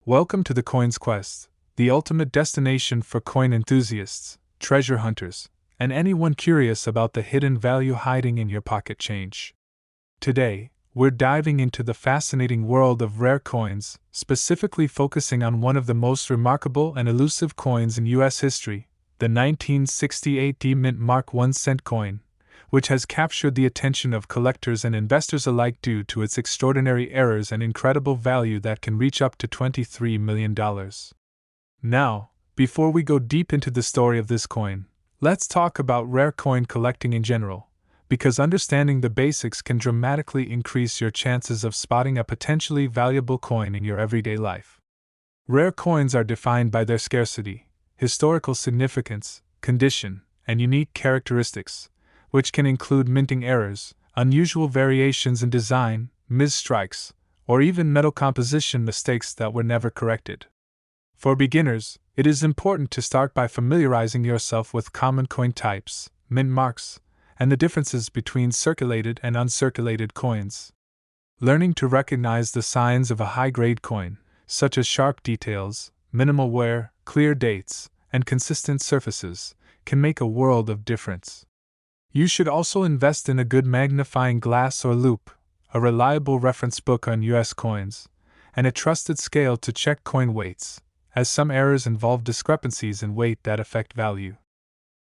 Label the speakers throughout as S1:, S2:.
S1: Welcome to the Coins Quest, the ultimate destination for coin enthusiasts, treasure hunters, and anyone curious about the hidden value hiding in your pocket change. Today, we're diving into the fascinating world of rare coins, specifically focusing on one of the most remarkable and elusive coins in U.S. history, the 1968 D-Mint Mark 1 cent coin, which has captured the attention of collectors and investors alike due to its extraordinary errors and incredible value that can reach up to $23 million. Now, before we go deep into the story of this coin, let's talk about rare coin collecting in general, because understanding the basics can dramatically increase your chances of spotting a potentially valuable coin in your everyday life. Rare coins are defined by their scarcity, historical significance, condition, and unique characteristics, which can include minting errors, unusual variations in design, misstrikes, or even metal composition mistakes that were never corrected. For beginners, it is important to start by familiarizing yourself with common coin types, mint marks, and the differences between circulated and uncirculated coins. Learning to recognize the signs of a high-grade coin, such as sharp details, minimal wear, clear dates, and consistent surfaces, can make a world of difference. You should also invest in a good magnifying glass or loupe, a reliable reference book on U.S. coins, and a trusted scale to check coin weights, as some errors involve discrepancies in weight that affect value.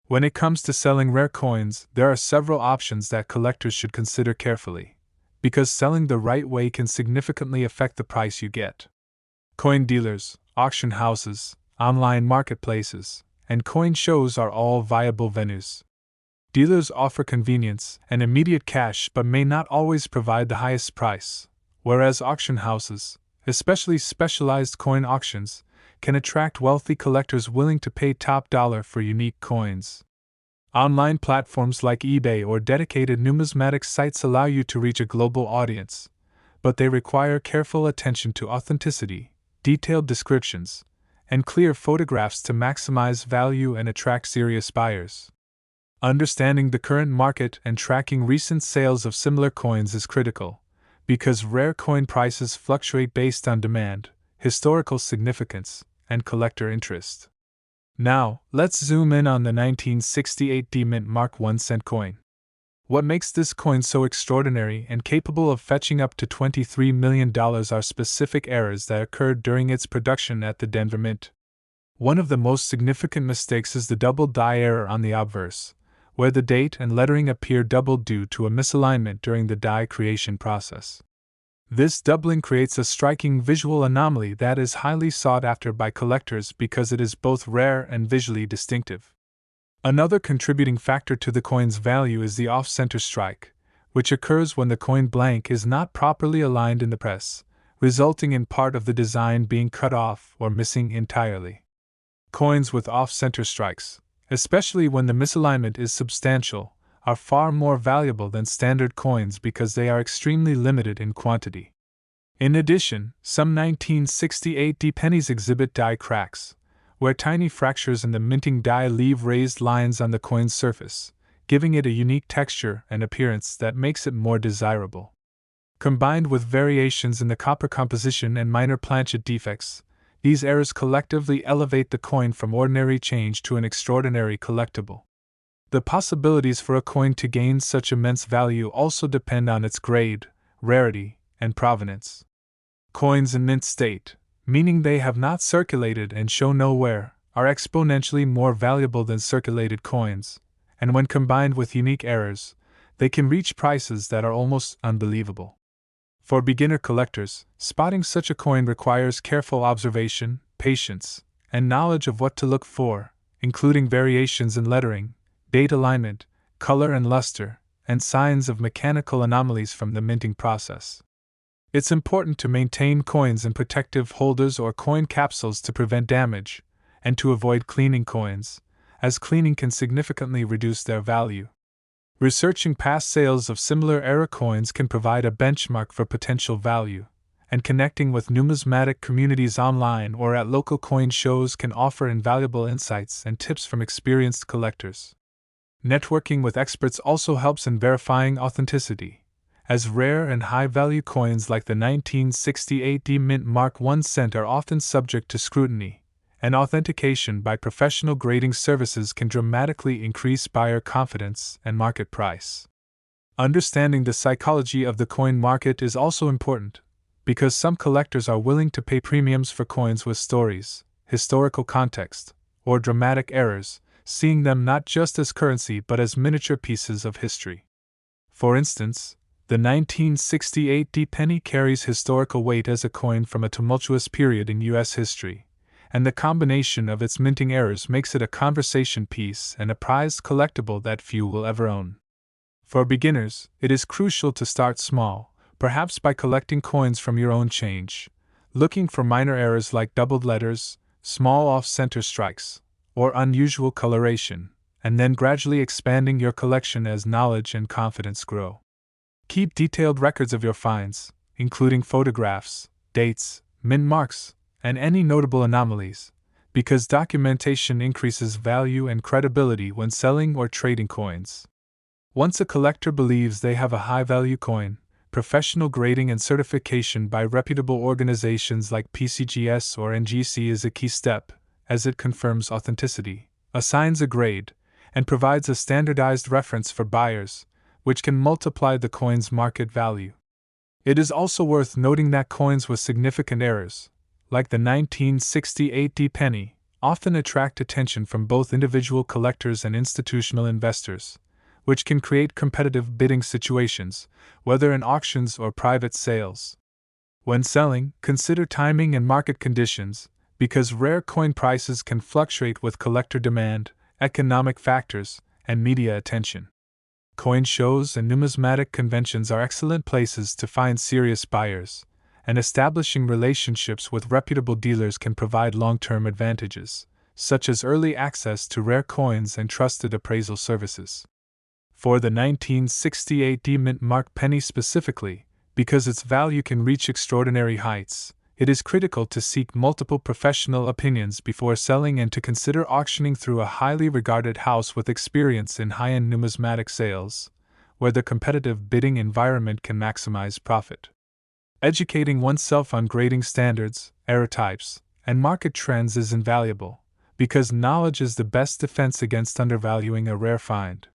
S1: When it comes to selling rare coins, there are several options that collectors should consider carefully, because selling the right way can significantly affect the price you get. Coin dealers, auction houses, online marketplaces, and coin shows are all viable venues. Dealers offer convenience and immediate cash but may not always provide the highest price, whereas auction houses, especially specialized coin auctions, can attract wealthy collectors willing to pay top dollar for unique coins. Online platforms like eBay or dedicated numismatics sites allow you to reach a global audience, but they require careful attention to authenticity, detailed descriptions, and clear photographs to maximize value and attract serious buyers. Understanding the current market and tracking recent sales of similar coins is critical, because rare coin prices fluctuate based on demand, historical significance, and collector interest. Now, let's zoom in on the 1968 D-Mint Mark 1 cent coin. What makes this coin so extraordinary and capable of fetching up to $23 million are specific errors that occurred during its production at the Denver Mint. One of the most significant mistakes is the double die error on the obverse, where the date and lettering appear doubled due to a misalignment during the die creation process. This doubling creates a striking visual anomaly that is highly sought after by collectors because it is both rare and visually distinctive. Another contributing factor to the coin's value is the off-center strike, which occurs when the coin blank is not properly aligned in the press, resulting in part of the design being cut off or missing entirely. Coins with off-center strikes, especially when the misalignment is substantial, are far more valuable than standard coins because they are extremely limited in quantity. In addition, some 1968 D pennies exhibit die cracks, where tiny fractures in the minting die leave raised lines on the coin's surface, giving it a unique texture and appearance that makes it more desirable. Combined with variations in the copper composition and minor planchet defects, these errors collectively elevate the coin from ordinary change to an extraordinary collectible. The possibilities for a coin to gain such immense value also depend on its grade, rarity, and provenance. Coins in mint state, meaning they have not circulated and show no wear, are exponentially more valuable than circulated coins, and when combined with unique errors, they can reach prices that are almost unbelievable. For beginner collectors, spotting such a coin requires careful observation, patience, and knowledge of what to look for, including variations in lettering, date alignment, color and luster, and signs of mechanical anomalies from the minting process. It's important to maintain coins in protective holders or coin capsules to prevent damage, and to avoid cleaning coins, as cleaning can significantly reduce their value. Researching past sales of similar era coins can provide a benchmark for potential value, and connecting with numismatic communities online or at local coin shows can offer invaluable insights and tips from experienced collectors. Networking with experts also helps in verifying authenticity, as rare and high-value coins like the 1968 D Mint Mark 1 cent are often subject to scrutiny, and authentication by professional grading services can dramatically increase buyer confidence and market price. Understanding the psychology of the coin market is also important, because some collectors are willing to pay premiums for coins with stories, historical context, or dramatic errors, seeing them not just as currency but as miniature pieces of history. For instance, the 1968 D penny carries historical weight as a coin from a tumultuous period in U.S. history, and the combination of its minting errors makes it a conversation piece and a prized collectible that few will ever own. For beginners, it is crucial to start small, perhaps by collecting coins from your own change, looking for minor errors like doubled letters, small off-center strikes, or unusual coloration, and then gradually expanding your collection as knowledge and confidence grow. Keep detailed records of your finds, including photographs, dates, mint marks, and any notable anomalies, because documentation increases value and credibility when selling or trading coins. Once a collector believes they have a high-value coin, professional grading and certification by reputable organizations like PCGS or NGC is a key step, as it confirms authenticity, assigns a grade, and provides a standardized reference for buyers, which can multiply the coin's market value. It is also worth noting that coins with significant errors, like the 1968 D penny, often attract attention from both individual collectors and institutional investors, which can create competitive bidding situations, whether in auctions or private sales. When selling, consider timing and market conditions, because rare coin prices can fluctuate with collector demand, economic factors, and media attention. Coin shows and numismatic conventions are excellent places to find serious buyers, and establishing relationships with reputable dealers can provide long-term advantages, such as early access to rare coins and trusted appraisal services. For the 1968 D Mint Mark penny specifically, because its value can reach extraordinary heights, it is critical to seek multiple professional opinions before selling and to consider auctioning through a highly regarded house with experience in high-end numismatic sales, where the competitive bidding environment can maximize profit. Educating oneself on grading standards, error types, and market trends is invaluable, because knowledge is the best defense against undervaluing a rare find.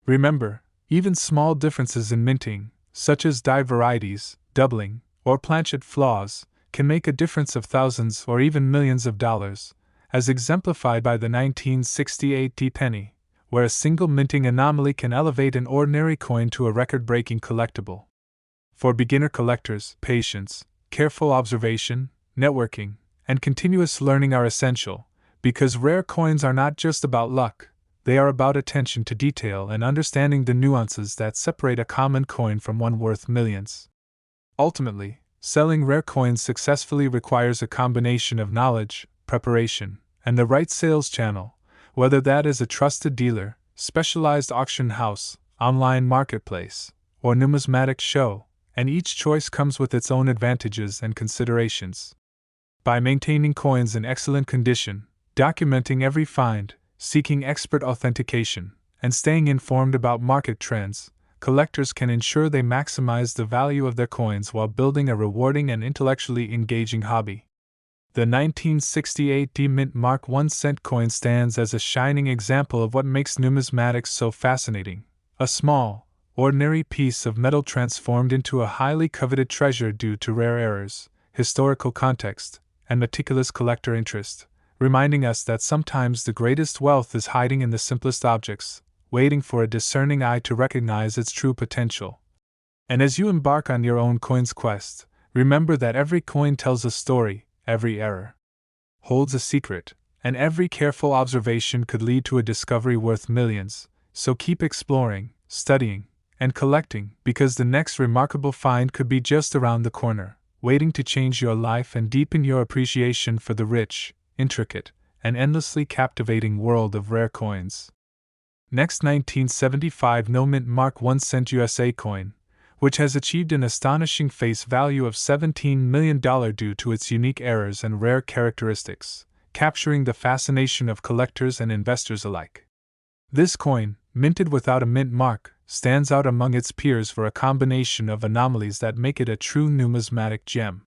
S1: Remember, even small differences in minting, such as die varieties, doubling, or planchet flaws, can make a difference of thousands or even millions of dollars, as exemplified by the 1968 D penny, where a single minting anomaly can elevate an ordinary coin to a record-breaking collectible. For beginner collectors, patience, careful observation, networking, and continuous learning are essential, because rare coins are not just about luck, they are about attention to detail and understanding the nuances that separate a common coin from one worth millions. Ultimately, selling rare coins successfully requires a combination of knowledge, preparation, and the right sales channel, whether that is a trusted dealer, specialized auction house, online marketplace, or numismatic show, and each choice comes with its own advantages and considerations. By maintaining coins in excellent condition, documenting every find, seeking expert authentication, and staying informed about market trends, collectors can ensure they maximize the value of their coins while building a rewarding and intellectually engaging hobby. The 1968 D Mint Mark 1 cent coin stands as a shining example of what makes numismatics so fascinating, a small, ordinary piece of metal transformed into a highly coveted treasure due to rare errors, historical context, and meticulous collector interest, reminding us that sometimes the greatest wealth is hiding in the simplest objects, waiting for a discerning eye to recognize its true potential. And as you embark on your own coins quest, remember that every coin tells a story, every error holds a secret, and every careful observation could lead to a discovery worth millions. So keep exploring, studying, and collecting, because the next remarkable find could be just around the corner, waiting to change your life and deepen your appreciation for the rich, intricate, and endlessly captivating world of rare coins. Next, 1975 No Mint Mark 1 cent USA coin, which has achieved an astonishing face value of $17 million due to its unique errors and rare characteristics, capturing the fascination of collectors and investors alike. This coin, minted without a mint mark, stands out among its peers for a combination of anomalies that make it a true numismatic gem.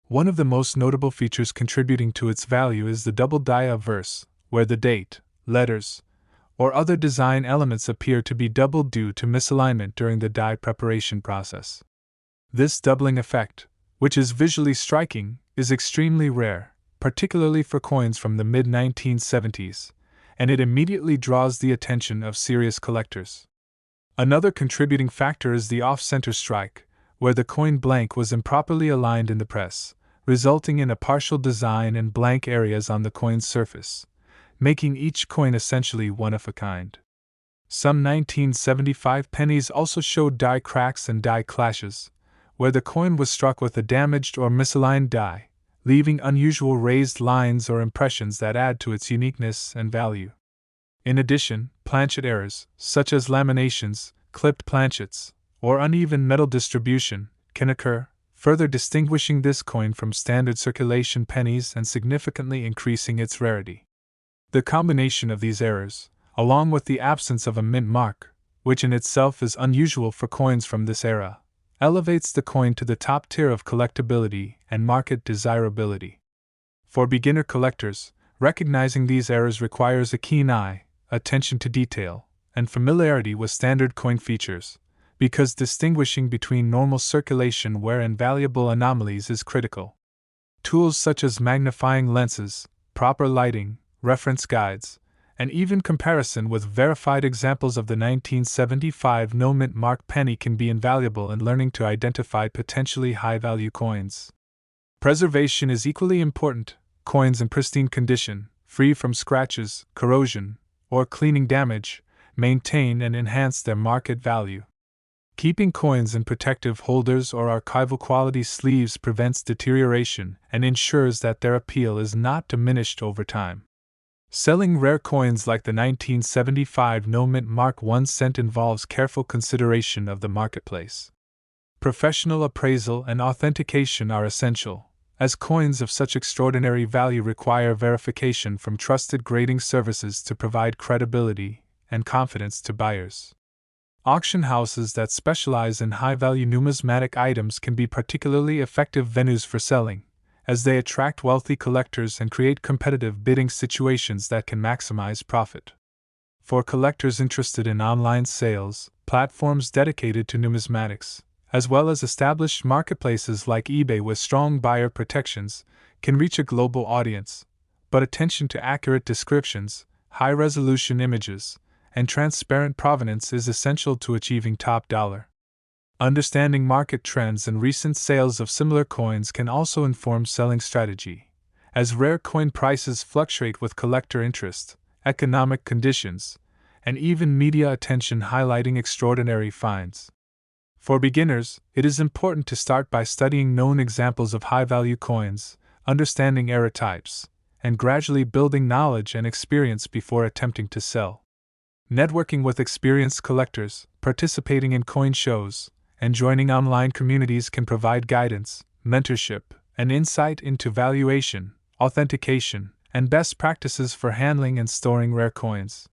S1: One of the most notable features contributing to its value is the double die verse, where the date, letters, or other design elements appear to be doubled due to misalignment during the die preparation process. This doubling effect, which is visually striking, is extremely rare, particularly for coins from the mid-1970s, and it immediately draws the attention of serious collectors. Another contributing factor is the off-center strike, where the coin blank was improperly aligned in the press, resulting in a partial design and blank areas on the coin's surface, making each coin essentially one of a kind. Some 1975 pennies also showed die cracks and die clashes, where the coin was struck with a damaged or misaligned die, leaving unusual raised lines or impressions that add to its uniqueness and value. In addition, planchet errors, such as laminations, clipped planchets, or uneven metal distribution, can occur, further distinguishing this coin from standard circulation pennies and significantly increasing its rarity. The combination of these errors, along with the absence of a mint mark, which in itself is unusual for coins from this era, elevates the coin to the top tier of collectability and market desirability. For beginner collectors, recognizing these errors requires a keen eye, attention to detail, and familiarity with standard coin features, because distinguishing between normal circulation wear and valuable anomalies is critical. Tools such as magnifying lenses, proper lighting, reference guides, and even comparison with verified examples of the 1975 no-mint mark penny can be invaluable in learning to identify potentially high-value coins. Preservation is equally important. Coins in pristine condition, free from scratches, corrosion, or cleaning damage, maintain and enhance their market value. Keeping coins in protective holders or archival quality sleeves prevents deterioration and ensures that their appeal is not diminished over time. Selling rare coins like the 1975 no-mint mark 1 cent involves careful consideration of the marketplace. Professional appraisal and authentication are essential, as coins of such extraordinary value require verification from trusted grading services to provide credibility and confidence to buyers. Auction houses that specialize in high-value numismatic items can be particularly effective venues for selling, as they attract wealthy collectors and create competitive bidding situations that can maximize profit. For collectors interested in online sales, platforms dedicated to numismatics, as well as established marketplaces like eBay with strong buyer protections, can reach a global audience, but attention to accurate descriptions, high-resolution images, and transparent provenance is essential to achieving top dollar. Understanding market trends and recent sales of similar coins can also inform selling strategy, as rare coin prices fluctuate with collector interest, economic conditions, and even media attention highlighting extraordinary finds. For beginners, it is important to start by studying known examples of high-value coins, understanding error types, and gradually building knowledge and experience before attempting to sell. Networking with experienced collectors, participating in coin shows, and joining online communities can provide guidance, mentorship, and insight into valuation, authentication, and best practices for handling and storing rare coins.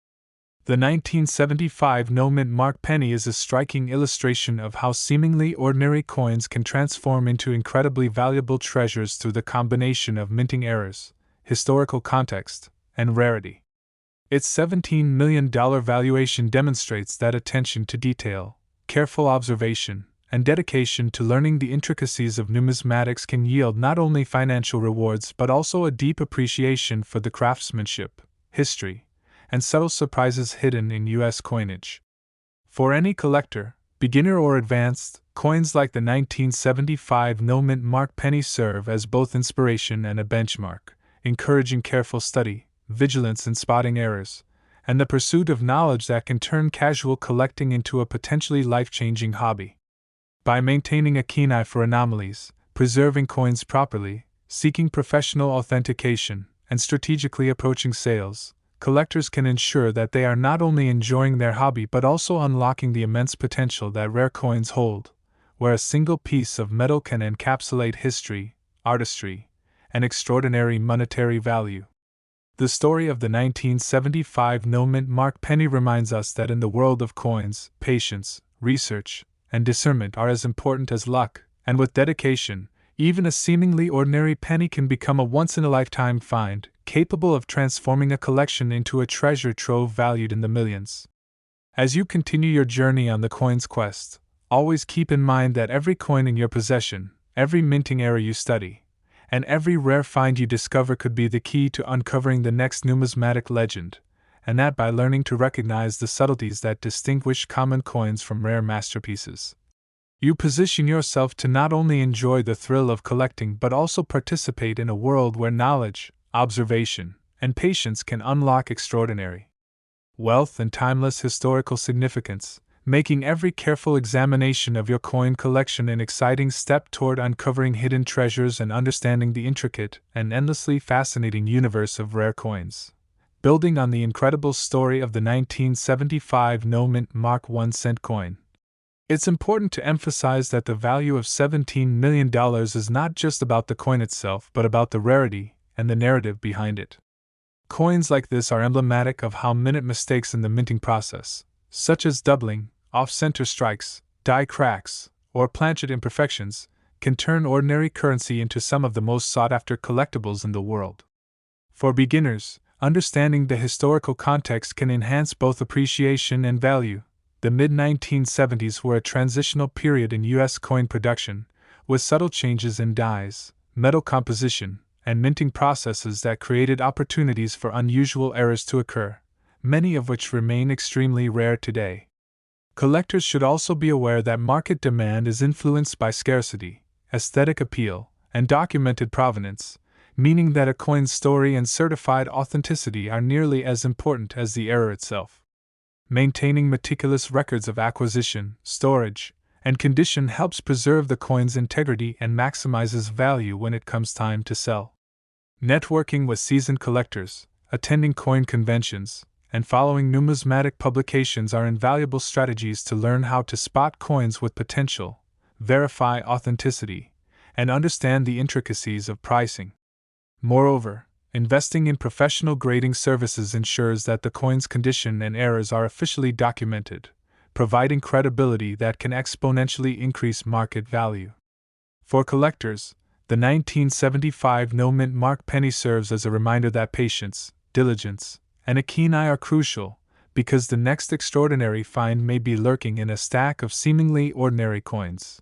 S1: The 1975 no-mint mark penny is a striking illustration of how seemingly ordinary coins can transform into incredibly valuable treasures through the combination of minting errors, historical context, and rarity. Its $17 million valuation demonstrates that attention to detail, careful observation, and dedication to learning the intricacies of numismatics can yield not only financial rewards but also a deep appreciation for the craftsmanship, history, and subtle surprises hidden in U.S. coinage. For any collector, beginner or advanced, coins like the 1975 no-mint mark penny serve as both inspiration and a benchmark, encouraging careful study, vigilance in spotting errors, and the pursuit of knowledge that can turn casual collecting into a potentially life-changing hobby. By maintaining a keen eye for anomalies, preserving coins properly, seeking professional authentication, and strategically approaching sales, collectors can ensure that they are not only enjoying their hobby but also unlocking the immense potential that rare coins hold, where a single piece of metal can encapsulate history, artistry, and extraordinary monetary value. The story of the 1975 no-mint mark penny reminds us that in the world of coins, patience, research, and discernment are as important as luck, and with dedication, even a seemingly ordinary penny can become a once-in-a-lifetime find, capable of transforming a collection into a treasure trove valued in the millions. As you continue your journey on the coin's quest, always keep in mind that every coin in your possession, every minting era you study, and every rare find you discover could be the key to uncovering the next numismatic legend, and that by learning to recognize the subtleties that distinguish common coins from rare masterpieces, you position yourself to not only enjoy the thrill of collecting but also participate in a world where knowledge, observation, and patience can unlock extraordinary wealth and timeless historical significance, making every careful examination of your coin collection an exciting step toward uncovering hidden treasures and understanding the intricate and endlessly fascinating universe of rare coins. Building on the incredible story of the 1975 no-mint mark 1-cent coin, it's important to emphasize that the value of $17 million is not just about the coin itself but about the rarity and the narrative behind it. Coins like this are emblematic of how minute mistakes in the minting process, such as doubling, off-center strikes, die cracks, or planchet imperfections, can turn ordinary currency into some of the most sought-after collectibles in the world. For beginners, understanding the historical context can enhance both appreciation and value. The mid-1970s were a transitional period in U.S. coin production, with subtle changes in dies, metal composition, and minting processes that created opportunities for unusual errors to occur, many of which remain extremely rare today. Collectors should also be aware that market demand is influenced by scarcity, aesthetic appeal, and documented provenance, meaning that a coin's story and certified authenticity are nearly as important as the error itself. Maintaining meticulous records of acquisition, storage, and condition helps preserve the coin's integrity and maximizes value when it comes time to sell. Networking with seasoned collectors, attending coin conventions, and following numismatic publications are invaluable strategies to learn how to spot coins with potential, verify authenticity, and understand the intricacies of pricing. Moreover, investing in professional grading services ensures that the coin's condition and errors are officially documented, providing credibility that can exponentially increase market value. For collectors, the 1975 no-mint mark penny serves as a reminder that patience, diligence, and a keen eye are crucial, because the next extraordinary find may be lurking in a stack of seemingly ordinary coins.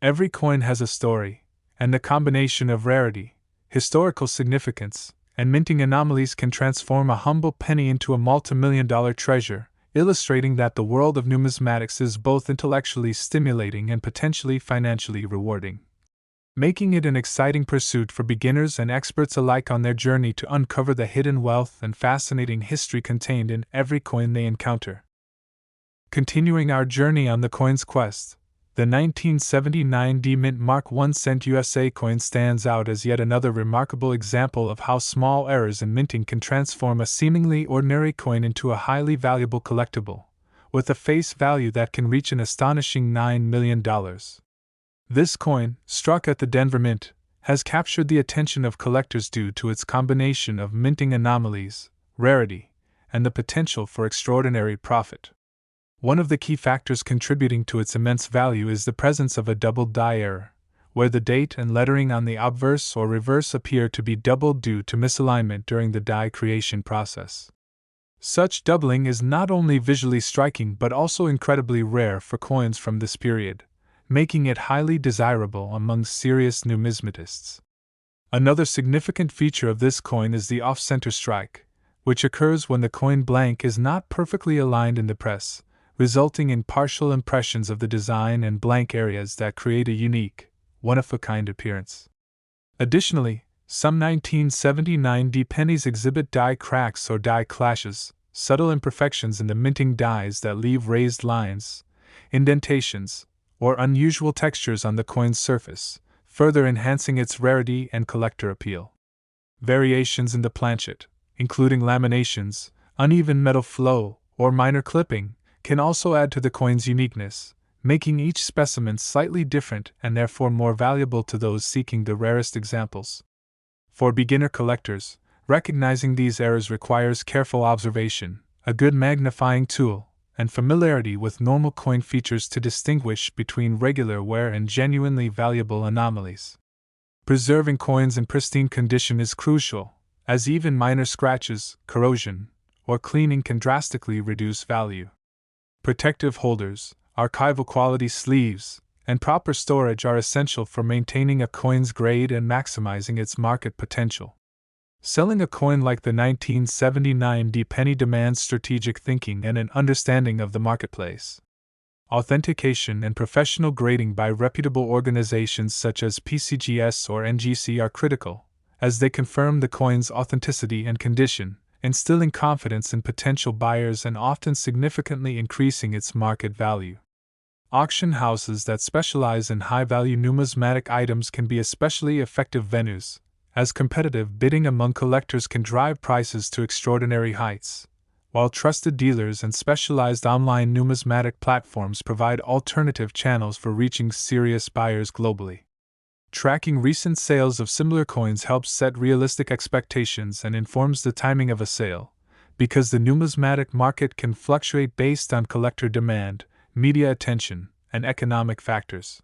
S1: Every coin has a story, and the combination of rarity, historical significance, and minting anomalies can transform a humble penny into a multi-million-dollar treasure, illustrating that the world of numismatics is both intellectually stimulating and potentially financially rewarding, making it an exciting pursuit for beginners and experts alike on their journey to uncover the hidden wealth and fascinating history contained in every coin they encounter. Continuing our journey on the coin's quest, the 1979 D-Mint Mark 1 cent USA coin stands out as yet another remarkable example of how small errors in minting can transform a seemingly ordinary coin into a highly valuable collectible, with a face value that can reach an astonishing $9 million. This coin, struck at the Denver Mint, has captured the attention of collectors due to its combination of minting anomalies, rarity, and the potential for extraordinary profit. One of the key factors contributing to its immense value is the presence of a doubled die error, where the date and lettering on the obverse or reverse appear to be doubled due to misalignment during the die creation process. Such doubling is not only visually striking but also incredibly rare for coins from this period, making it highly desirable among serious numismatists. Another significant feature of this coin is the off-center strike, which occurs when the coin blank is not perfectly aligned in the press, resulting in partial impressions of the design and blank areas that create a unique, one-of-a-kind appearance. Additionally, some 1979 D pennies exhibit die cracks or die clashes, subtle imperfections in the minting dies that leave raised lines, indentations, or unusual textures on the coin's surface, further enhancing its rarity and collector appeal. Variations in the planchet, including laminations, uneven metal flow, or minor clipping, can also add to the coin's uniqueness, making each specimen slightly different and therefore more valuable to those seeking the rarest examples. For beginner collectors, Recognizing these errors requires careful observation, a good magnifying tool, and familiarity with normal coin features to distinguish between regular wear and genuinely valuable anomalies. Preserving coins in pristine condition is crucial, as even minor scratches, corrosion, or cleaning can drastically reduce value. Protective holders, archival quality sleeves, and proper storage are essential for maintaining a coin's grade and maximizing its market potential. Selling a coin like the 1979 penny demands strategic thinking and an understanding of the marketplace. Authentication and professional grading by reputable organizations such as PCGS or NGC are critical, as they confirm the coin's authenticity and condition, instilling confidence in potential buyers and often significantly increasing its market value. Auction houses that specialize in high-value numismatic items can be especially effective venues, as competitive bidding among collectors can drive prices to extraordinary heights, while trusted dealers and specialized online numismatic platforms provide alternative channels for reaching serious buyers globally. Tracking recent sales of similar coins helps set realistic expectations and informs the timing of a sale, because the numismatic market can fluctuate based on collector demand, media attention, and economic factors.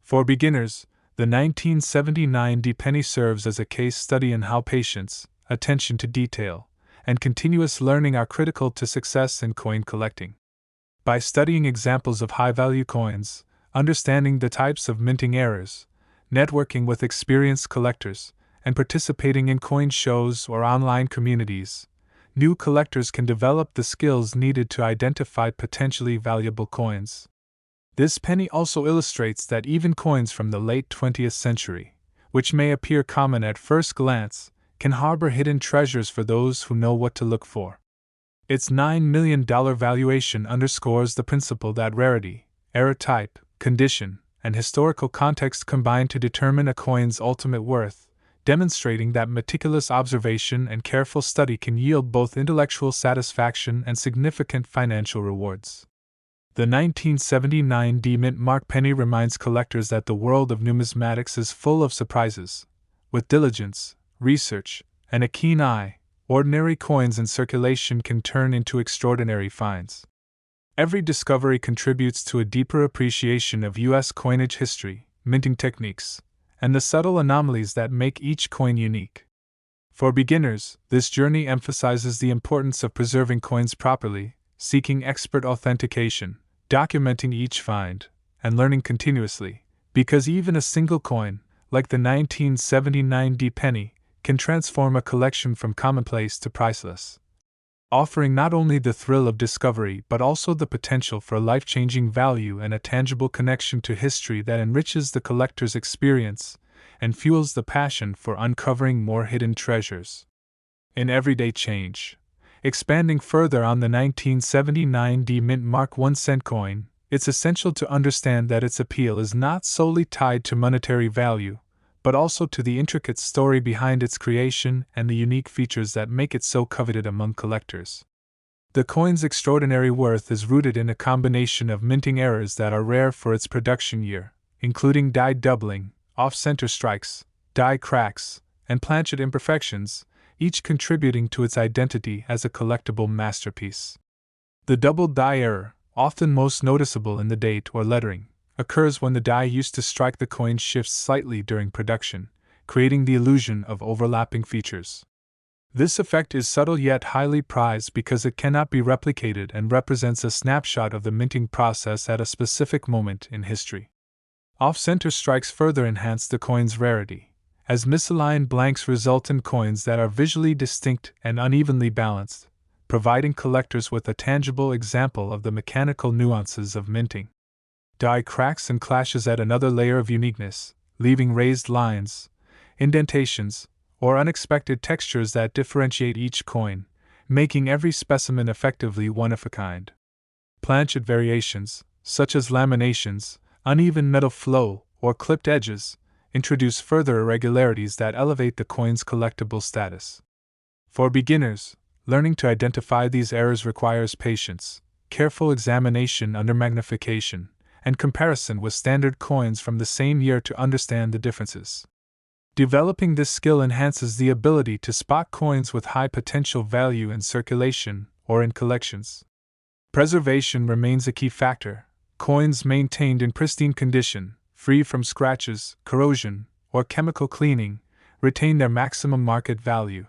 S1: For beginners, the 1979 penny serves as a case study in how patience, attention to detail, and continuous learning are critical to success in coin collecting. By studying examples of high-value coins, understanding the types of minting errors, networking with experienced collectors, and participating in coin shows or online communities, new collectors can develop the skills needed to identify potentially valuable coins. This penny also illustrates that even coins from the late 20th century, which may appear common at first glance, can harbor hidden treasures for those who know what to look for. Its $9 million valuation underscores the principle that rarity, error type, condition, and historical context combine to determine a coin's ultimate worth, demonstrating that meticulous observation and careful study can yield both intellectual satisfaction and significant financial rewards. The 1979 mint mark penny reminds collectors that the world of numismatics is full of surprises. With diligence, research, and a keen eye, ordinary coins in circulation can turn into extraordinary finds. Every discovery contributes to a deeper appreciation of U.S. coinage history, minting techniques, and the subtle anomalies that make each coin unique. For beginners, this journey emphasizes the importance of preserving coins properly, seeking expert authentication, documenting each find, and learning continuously, because even a single coin, like the 1979 penny, can transform a collection from commonplace to priceless, offering not only the thrill of discovery but also the potential for life-changing value and a tangible connection to history that enriches the collector's experience and fuels the passion for uncovering more hidden treasures. In everyday change, expanding further on the 1979 mint mark 1-cent coin, it's essential to understand that its appeal is not solely tied to monetary value, but also to the intricate story behind its creation and the unique features that make it so coveted among collectors. The coin's extraordinary worth is rooted in a combination of minting errors that are rare for its production year, including die doubling, off-center strikes, die cracks, and planchet imperfections, each contributing to its identity as a collectible masterpiece. The double die error, often most noticeable in the date or lettering, occurs when the die used to strike the coin shifts slightly during production, creating the illusion of overlapping features. This effect is subtle yet highly prized because it cannot be replicated and represents a snapshot of the minting process at a specific moment in history. Off-center strikes further enhance the coin's rarity, as misaligned blanks result in coins that are visually distinct and unevenly balanced, providing collectors with a tangible example of the mechanical nuances of minting. Die cracks and clashes add another layer of uniqueness, leaving raised lines, indentations, or unexpected textures that differentiate each coin, making every specimen effectively one of a kind. Planchet variations, such as laminations, uneven metal flow, or clipped edges, introduce further irregularities that elevate the coin's collectible status. For beginners, learning to identify these errors requires patience, careful examination under magnification, and comparison with standard coins from the same year to understand the differences. Developing this skill enhances the ability to spot coins with high potential value in circulation or in collections. Preservation remains a key factor. Coins maintained in pristine condition, free from scratches, corrosion, or chemical cleaning, retain their maximum market value.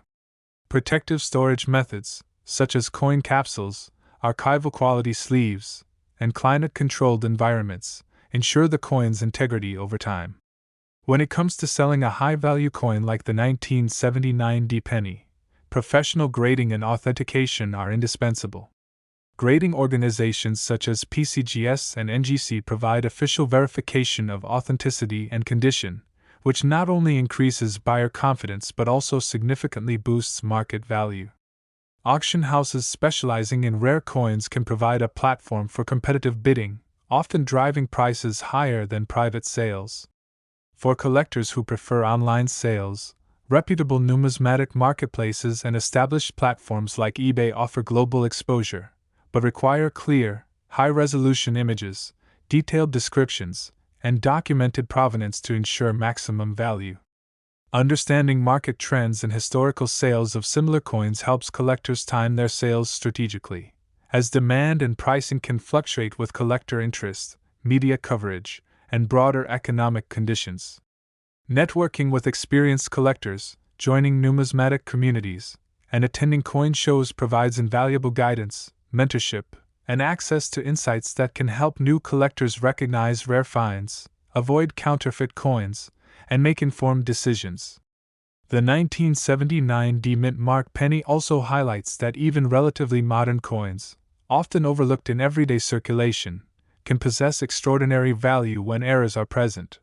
S1: Protective storage methods, such as coin capsules, archival quality sleeves, and climate-controlled environments, ensure the coin's integrity over time. When it comes to selling a high-value coin like the 1979 penny, professional grading and authentication are indispensable. Grading organizations such as PCGS and NGC provide official verification of authenticity and condition, which not only increases buyer confidence but also significantly boosts market value. Auction houses specializing in rare coins can provide a platform for competitive bidding, often driving prices higher than private sales. For collectors who prefer online sales, reputable numismatic marketplaces and established platforms like eBay offer global exposure, but require clear, high-resolution images, detailed descriptions, and documented provenance to ensure maximum value. Understanding market trends and historical sales of similar coins helps collectors time their sales strategically, as demand and pricing can fluctuate with collector interest, media coverage, and broader economic conditions. Networking with experienced collectors, joining numismatic communities, and attending coin shows provides invaluable guidance, mentorship, and access to insights that can help new collectors recognize rare finds, avoid counterfeit coins, and make informed decisions. The 1979 mint mark penny also highlights that even relatively modern coins, often overlooked in everyday circulation, can possess extraordinary value when errors are present.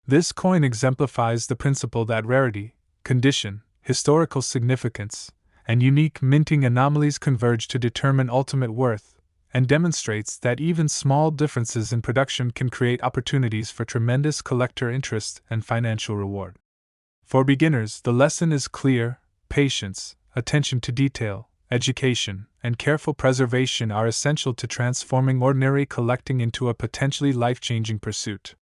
S1: This coin exemplifies the principle that rarity, condition, historical significance, and unique minting anomalies converge to determine ultimate worth, and demonstrates that even small differences in production can create opportunities for tremendous collector interest and financial reward. For beginners, the lesson is clear: patience, attention to detail, education, and careful preservation are essential to transforming ordinary collecting into a potentially life-changing pursuit.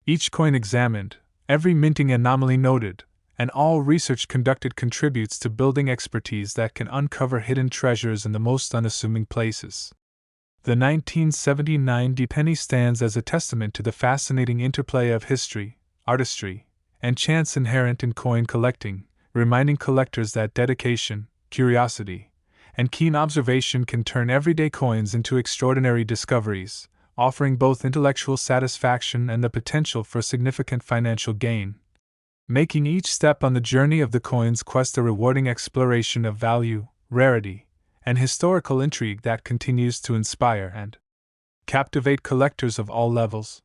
S1: Each coin examined, every minting anomaly noted, and all research conducted contributes to building expertise that can uncover hidden treasures in the most unassuming places. The 1979 penny stands as a testament to the fascinating interplay of history, artistry, and chance inherent in coin collecting, reminding collectors that dedication, curiosity, and keen observation can turn everyday coins into extraordinary discoveries, offering both intellectual satisfaction and the potential for significant financial gain, making each step on the journey of the coin's quest a rewarding exploration of value, rarity, and historical intrigue that continues to inspire and captivate collectors of all levels.